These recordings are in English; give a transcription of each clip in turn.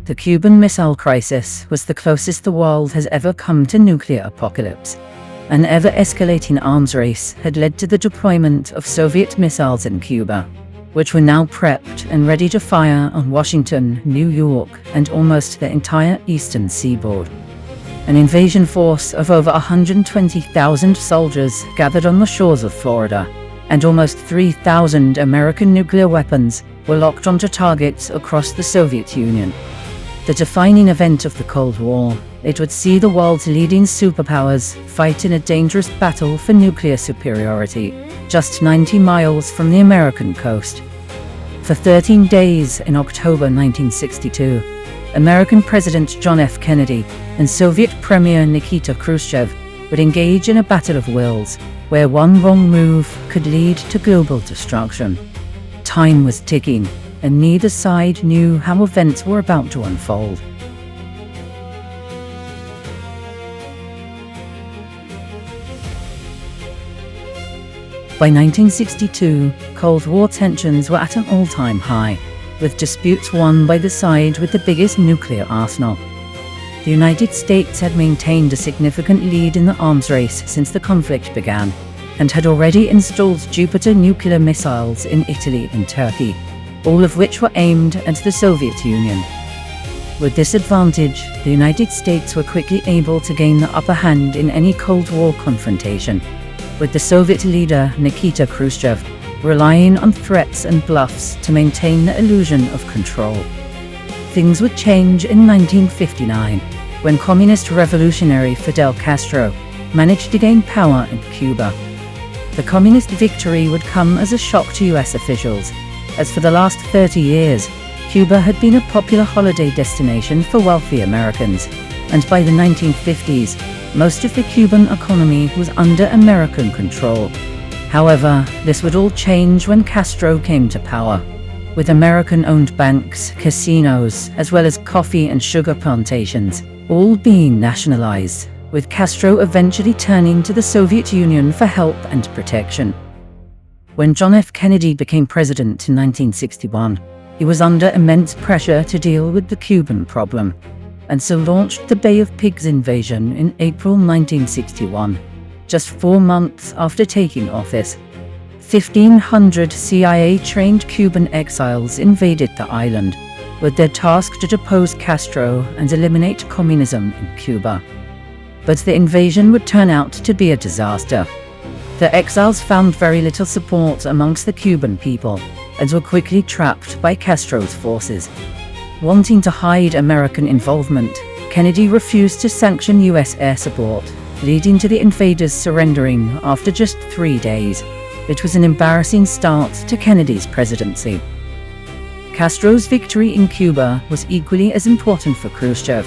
The Cuban Missile Crisis was the closest the world has ever come to nuclear apocalypse. An ever-escalating arms race had led to the deployment of Soviet missiles in Cuba, which were now prepped and ready to fire on Washington, New York, and almost the entire eastern seaboard. An invasion force of over 120,000 soldiers gathered on the shores of Florida, and almost 3,000 American nuclear weapons were locked onto targets across the Soviet Union. The defining event of the Cold War, it would see the world's leading superpowers fight in a dangerous battle for nuclear superiority, just 90 miles from the American coast. For 13 days in October 1962, American President John F. Kennedy and Soviet Premier Nikita Khrushchev would engage in a battle of wills, where one wrong move could lead to global destruction. Time was ticking, and neither side knew how events were about to unfold. By 1962, Cold War tensions were at an all-time high, with disputes won by the side with the biggest nuclear arsenal. The United States had maintained a significant lead in the arms race since the conflict began, and had already installed Jupiter nuclear missiles in Italy and Turkey, all of which were aimed at the Soviet Union. With this advantage, the United States were quickly able to gain the upper hand in any Cold War confrontation, with the Soviet leader Nikita Khrushchev relying on threats and bluffs to maintain the illusion of control. Things would change in 1959, when communist revolutionary Fidel Castro managed to gain power in Cuba. The communist victory would come as a shock to US officials, as for the last 30 years, Cuba had been a popular holiday destination for wealthy Americans, and by the 1950s, most of the Cuban economy was under American control. However, this would all change when Castro came to power, with American-owned banks, casinos, as well as coffee and sugar plantations, all being nationalized, with Castro eventually turning to the Soviet Union for help and protection. When John F. Kennedy became president in 1961, he was under immense pressure to deal with the Cuban problem, and so launched the Bay of Pigs invasion in April 1961, just 4 months after taking office. 1,500 CIA-trained Cuban exiles invaded the island, with their task to depose Castro and eliminate communism in Cuba. But the invasion would turn out to be a disaster. The exiles found very little support amongst the Cuban people, and were quickly trapped by Castro's forces. Wanting to hide American involvement, Kennedy refused to sanction US air support, leading to the invaders surrendering after just 3 days. It was an embarrassing start to Kennedy's presidency. Castro's victory in Cuba was equally as important for Khrushchev.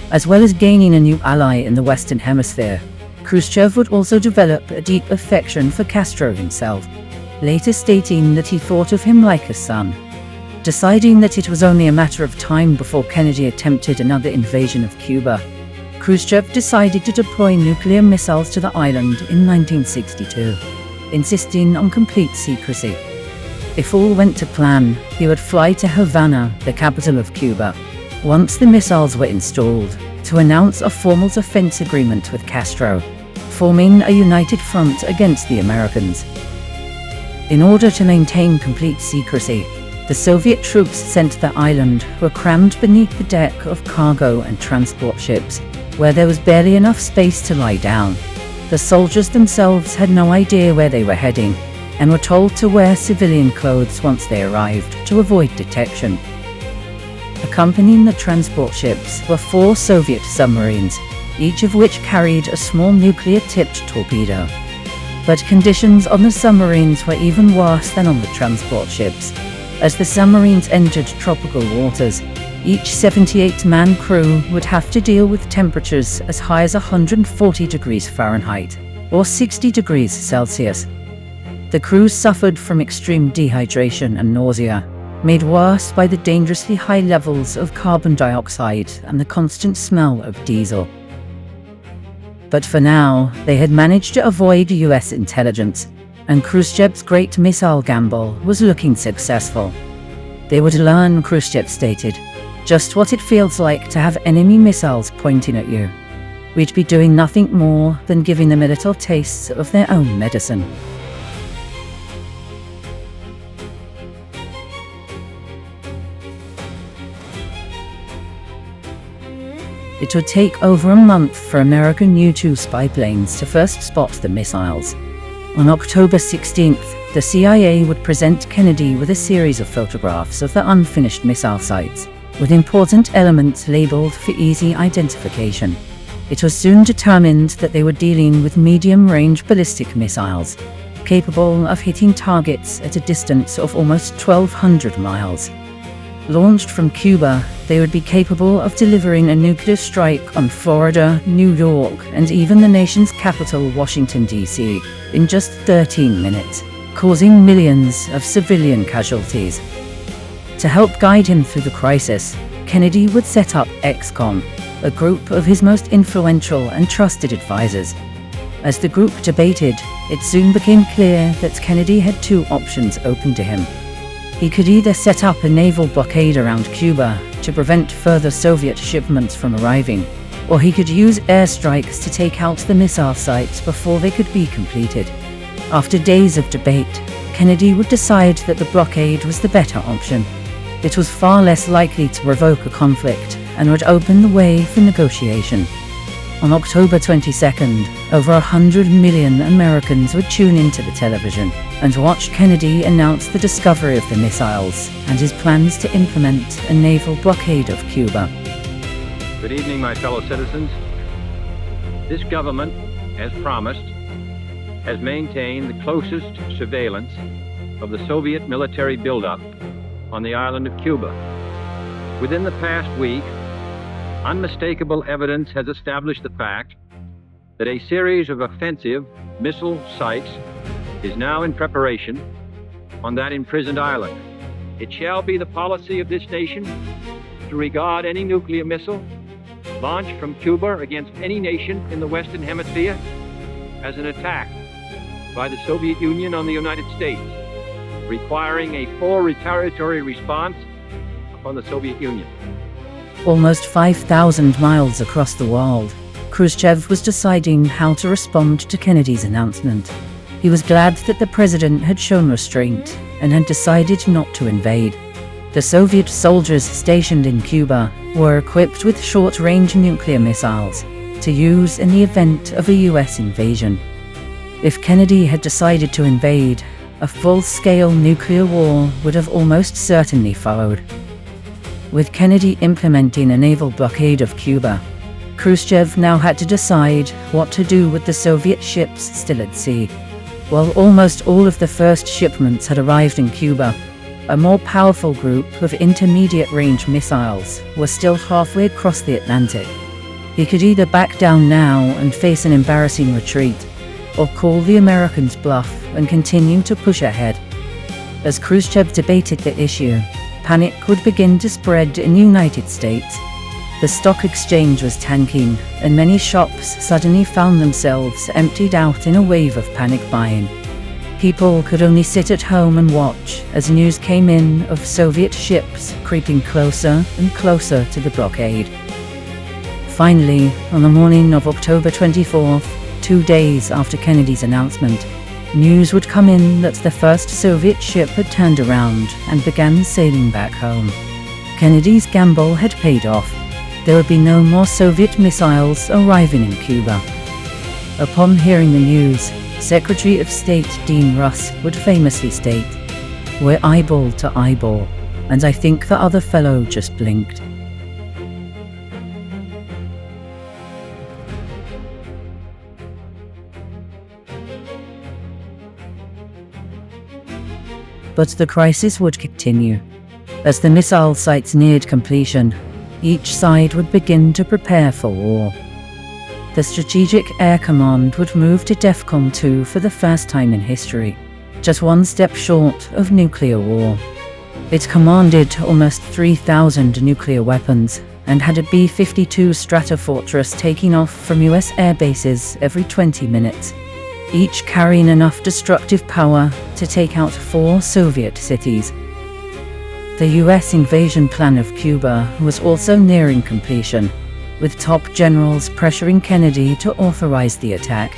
As well as gaining a new ally in the Western Hemisphere, Khrushchev would also develop a deep affection for Castro himself, later stating that he thought of him like a son. Deciding that it was only a matter of time before Kennedy attempted another invasion of Cuba, Khrushchev decided to deploy nuclear missiles to the island in 1962, insisting on complete secrecy. If all went to plan, he would fly to Havana, the capital of Cuba, once the missiles were installed, to announce a formal defense agreement with Castro, forming a united front against the Americans. In order to maintain complete secrecy, the Soviet troops sent to the island were crammed beneath the deck of cargo and transport ships, where there was barely enough space to lie down. The soldiers themselves had no idea where they were heading, and were told to wear civilian clothes once they arrived to avoid detection. Accompanying the transport ships were 4 Soviet submarines, each of which carried a small nuclear-tipped torpedo. But conditions on the submarines were even worse than on the transport ships. As the submarines entered tropical waters, each 78-man crew would have to deal with temperatures as high as 140 degrees Fahrenheit, or 60 degrees Celsius. The crews suffered from extreme dehydration and nausea, made worse by the dangerously high levels of carbon dioxide and the constant smell of diesel. But for now, they had managed to avoid US intelligence, and Khrushchev's great missile gamble was looking successful. They would learn, Khrushchev stated, Just what it feels like to have enemy missiles pointing at you. We'd be doing nothing more than giving them a little taste of their own medicine. It would take over a month for American U-2 spy planes to first spot the missiles. On October 16th, the CIA would present Kennedy with a series of photographs of the unfinished missile sites, with important elements labeled for easy identification. It was soon determined that they were dealing with medium-range ballistic missiles, capable of hitting targets at a distance of almost 1,200 miles. Launched from Cuba, they would be capable of delivering a nuclear strike on Florida, New York, and even the nation's capital, Washington, D.C., in just 13 minutes, causing millions of civilian casualties. To help guide him through the crisis, Kennedy would set up XCOM, a group of his most influential and trusted advisors. As the group debated, it soon became clear that Kennedy had two options open to him. He could either set up a naval blockade around Cuba to prevent further Soviet shipments from arriving, or he could use airstrikes to take out the missile sites before they could be completed. After days of debate, Kennedy would decide that the blockade was the better option. It was far less likely to provoke a conflict and would open the way for negotiation. On October 22nd, over 100 million Americans would tune into the television and watch Kennedy announce the discovery of the missiles and his plans to implement a naval blockade of Cuba. Good evening, my fellow citizens. This government, as promised, has maintained the closest surveillance of the Soviet military buildup on the island of Cuba. Within the past week, unmistakable evidence has established the fact that a series of offensive missile sites is now in preparation on that imprisoned island. It shall be the policy of this nation to regard any nuclear missile launched from Cuba against any nation in the Western Hemisphere as an attack by the Soviet Union on the United States, requiring a full retaliatory response upon the Soviet Union. Almost 5,000 miles across the world, Khrushchev was deciding how to respond to Kennedy's announcement. He was glad that the president had shown restraint and had decided not to invade. The Soviet soldiers stationed in Cuba were equipped with short-range nuclear missiles to use in the event of a US invasion. If Kennedy had decided to invade, a full-scale nuclear war would have almost certainly followed. With Kennedy implementing a naval blockade of Cuba, Khrushchev now had to decide what to do with the Soviet ships still at sea. While almost all of the first shipments had arrived in Cuba, a more powerful group of intermediate-range missiles was still halfway across the Atlantic. He could either back down now and face an embarrassing retreat, or call the Americans' bluff and continue to push ahead. As Khrushchev debated the issue, panic would begin to spread in the United States. The stock exchange was tanking, and many shops suddenly found themselves emptied out in a wave of panic buying. People could only sit at home and watch as news came in of Soviet ships creeping closer and closer to the blockade. Finally, on the morning of October 24th, 2 days after Kennedy's announcement, news would come in that the first Soviet ship had turned around and began sailing back home. Kennedy's gamble had paid off. There would be no more Soviet missiles arriving in Cuba. Upon hearing the news, Secretary of State Dean Rusk would famously state, "We're eyeball to eyeball," and I think the other fellow just blinked. But the crisis would continue. As the missile sites neared completion, each side would begin to prepare for war. The Strategic Air Command would move to DEFCON 2 for the first time in history, just one step short of nuclear war. It commanded almost 3,000 nuclear weapons and had a B-52 Stratofortress taking off from US air bases every 20 minutes, each carrying enough destructive power to take out 4 Soviet cities. The US invasion plan of Cuba was also nearing completion, with top generals pressuring Kennedy to authorize the attack.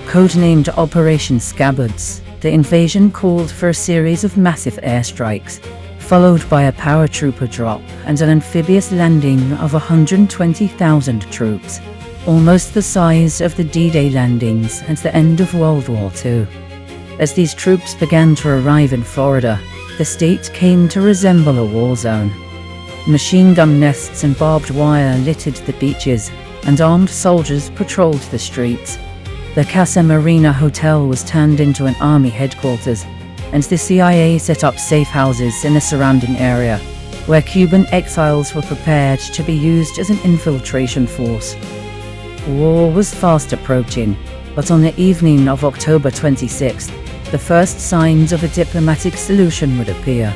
Codenamed Operation Scabbards, the invasion called for a series of massive airstrikes, followed by a paratrooper drop and an amphibious landing of 120,000 troops, almost the size of the D-Day landings at the end of World War II. As these troops began to arrive in Florida, the state came to resemble a war zone. Machine gun nests and barbed wire littered the beaches, and armed soldiers patrolled the streets. The Casa Marina Hotel was turned into an army headquarters, and the CIA set up safe houses in the surrounding area, where Cuban exiles were prepared to be used as an infiltration force. War was fast approaching, but on the evening of October 26th, the first signs of a diplomatic solution would appear.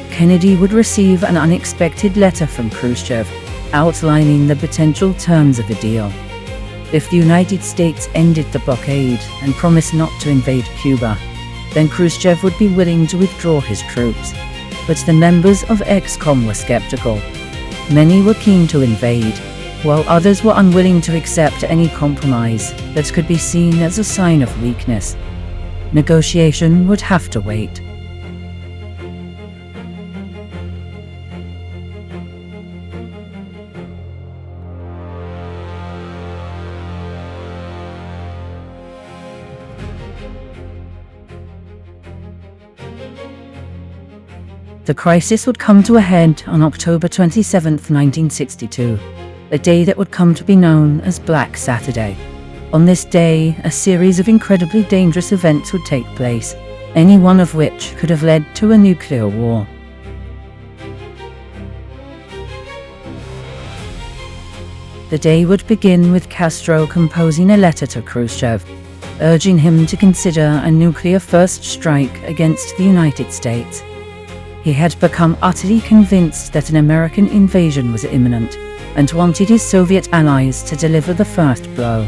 Kennedy would receive an unexpected letter from Khrushchev, outlining the potential terms of a deal. If the United States ended the blockade and promised not to invade Cuba, then Khrushchev would be willing to withdraw his troops. But the members of ExComm were skeptical. Many were keen to invade, while others were unwilling to accept any compromise that could be seen as a sign of weakness. Negotiation would have to wait. The crisis would come to a head on October 27, 1962, a day that would come to be known as Black Saturday. On this day, a series of incredibly dangerous events would take place, any one of which could have led to a nuclear war. The day would begin with Castro composing a letter to Khrushchev, urging him to consider a nuclear first strike against the United States. He had become utterly convinced that an American invasion was imminent, and wanted his Soviet allies to deliver the first blow.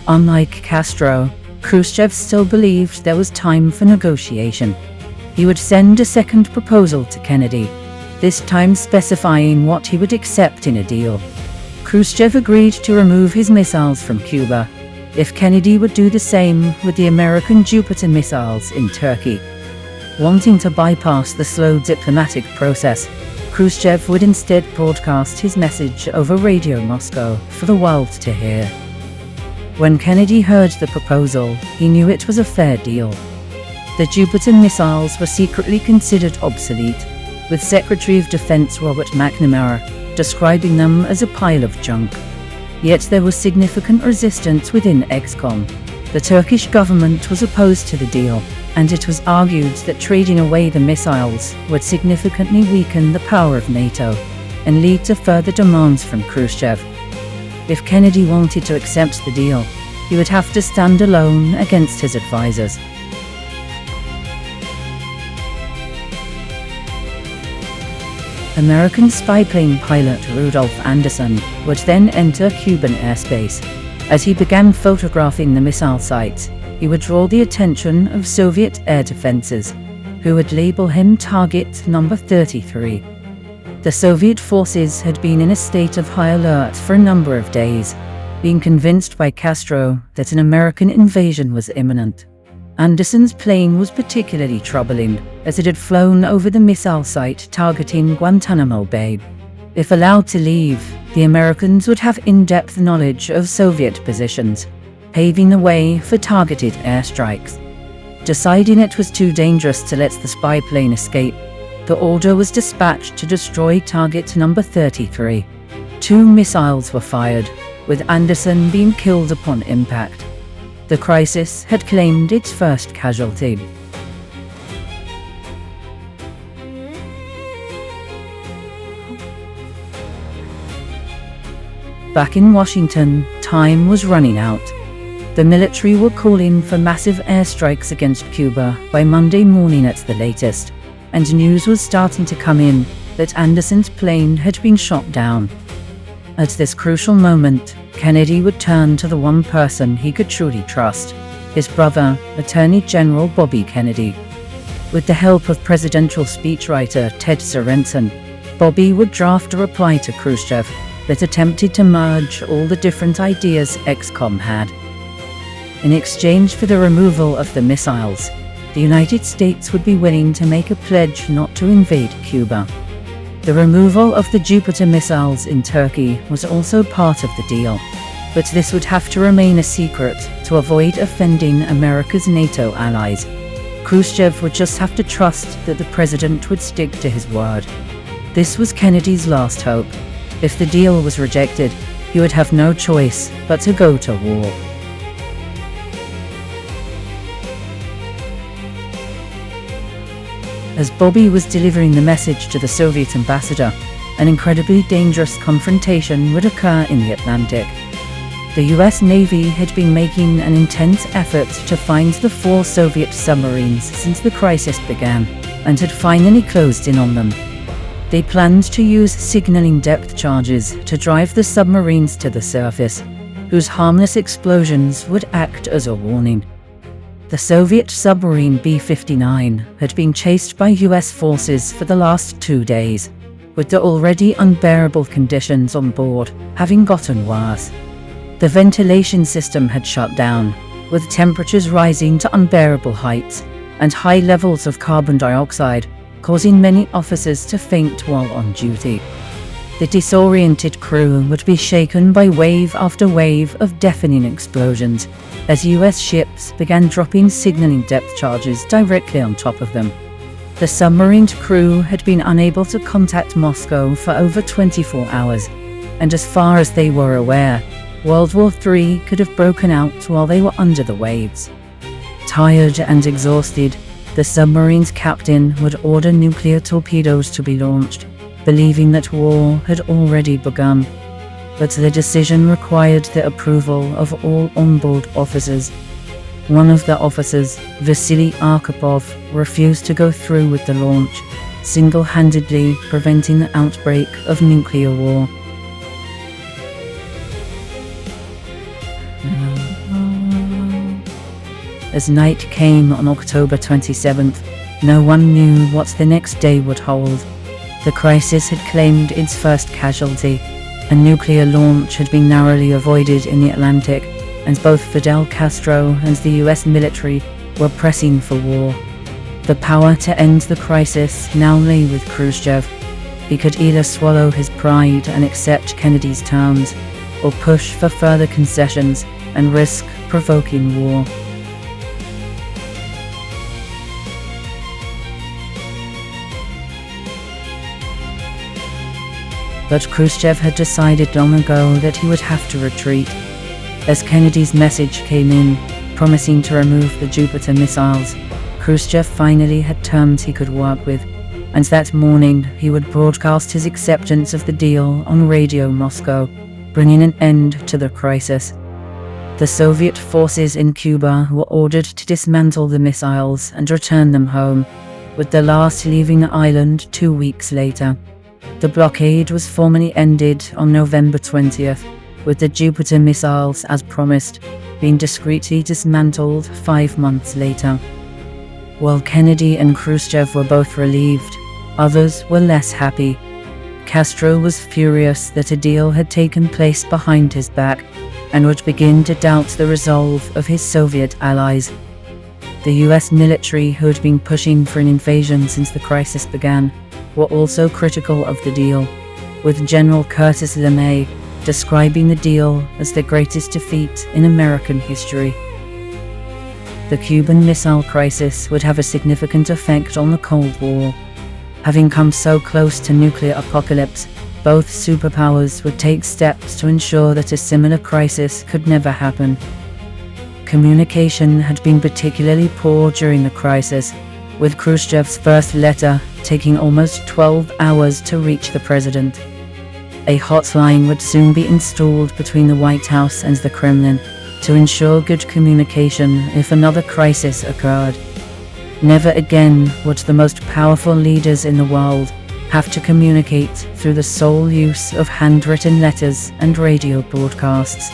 Unlike Castro, Khrushchev still believed there was time for negotiation. He would send a second proposal to Kennedy, this time specifying what he would accept in a deal. Khrushchev agreed to remove his missiles from Cuba, if Kennedy would do the same with the American Jupiter missiles in Turkey. Wanting to bypass the slow diplomatic process, Khrushchev would instead broadcast his message over Radio Moscow for the world to hear. When Kennedy heard the proposal, he knew it was a fair deal. The Jupiter missiles were secretly considered obsolete, with Secretary of Defense Robert McNamara describing them as a pile of junk. Yet there was significant resistance within ExComm. The Turkish government was opposed to the deal, and it was argued that trading away the missiles would significantly weaken the power of NATO and lead to further demands from Khrushchev. If Kennedy wanted to accept the deal, he would have to stand alone against his advisors. American spy plane pilot Rudolph Anderson would then enter Cuban airspace. As he began photographing the missile sites, he would draw the attention of Soviet air defenses, who would label him Target Number 33. The Soviet forces had been in a state of high alert for a number of days, being convinced by Castro that an American invasion was imminent. Anderson's plane was particularly troubling, as it had flown over the missile site targeting Guantanamo Bay. If allowed to leave, the Americans would have in-depth knowledge of Soviet positions, paving the way for targeted airstrikes. Deciding it was too dangerous to let the spy plane escape, the order was dispatched to destroy Target Number 33. 2 missiles were fired, with Anderson being killed upon impact. The crisis had claimed its first casualty. Back in Washington, time was running out. The military were calling for massive airstrikes against Cuba by Monday morning at the latest, and news was starting to come in that Anderson's plane had been shot down. At this crucial moment, Kennedy would turn to the one person he could truly trust, his brother, Attorney General Bobby Kennedy. With the help of presidential speechwriter Ted Sorensen, Bobby would draft a reply to Khrushchev that attempted to merge all the different ideas ExCom had. In exchange for the removal of the missiles, the United States would be willing to make a pledge not to invade Cuba. The removal of the Jupiter missiles in Turkey was also part of the deal, but this would have to remain a secret to avoid offending America's NATO allies. Khrushchev would just have to trust that the president would stick to his word. This was Kennedy's last hope. If the deal was rejected, he would have no choice but to go to war. As Bobby was delivering the message to the Soviet ambassador, an incredibly dangerous confrontation would occur in the Atlantic. The US Navy had been making an intense effort to find the 4 Soviet submarines since the crisis began, and had finally closed in on them. They planned to use signaling depth charges to drive the submarines to the surface, whose harmless explosions would act as a warning. The Soviet submarine B-59 had been chased by US forces for the last 2 days, with the already unbearable conditions on board having gotten worse. The ventilation system had shut down, with temperatures rising to unbearable heights, and high levels of carbon dioxide causing many officers to faint while on duty. The disoriented crew would be shaken by wave after wave of deafening explosions as US ships began dropping signaling depth charges directly on top of them. The submarine's crew had been unable to contact Moscow for over 24 hours, and as far as they were aware, World War III could have broken out while they were under the waves. Tired and exhausted, the submarine's captain would order nuclear torpedoes to be launched, believing that war had already begun. But the decision required the approval of all onboard officers. One of the officers, Vasily Arkhipov, refused to go through with the launch, single-handedly preventing the outbreak of nuclear war. As night came on October 27th, no one knew what the next day would hold. The crisis had claimed its first casualty. A nuclear launch had been narrowly avoided in the Atlantic, and both Fidel Castro and the US military were pressing for war. The power to end the crisis now lay with Khrushchev. He could either swallow his pride and accept Kennedy's terms, or push for further concessions and risk provoking war. But Khrushchev had decided long ago that he would have to retreat. As Kennedy's message came in, promising to remove the Jupiter missiles, Khrushchev finally had terms he could work with, and that morning he would broadcast his acceptance of the deal on Radio Moscow, bringing an end to the crisis. The Soviet forces in Cuba were ordered to dismantle the missiles and return them home, with the last leaving the island 2 weeks later. The blockade was formally ended on November 20th, with the Jupiter missiles, as promised, being discreetly dismantled 5 months later. While Kennedy and Khrushchev were both relieved, others were less happy. Castro was furious that a deal had taken place behind his back, and would begin to doubt the resolve of his Soviet allies. The US military, who had been pushing for an invasion since the crisis began, were also critical of the deal, with General Curtis LeMay describing the deal as the greatest defeat in American history. The Cuban Missile Crisis would have a significant effect on the Cold War. Having come so close to nuclear apocalypse, both superpowers would take steps to ensure that a similar crisis could never happen. Communication had been particularly poor during the crisis, with Khrushchev's first letter taking almost 12 hours to reach the president. A hotline would soon be installed between the White House and the Kremlin to ensure good communication if another crisis occurred. Never again would the most powerful leaders in the world have to communicate through the sole use of handwritten letters and radio broadcasts.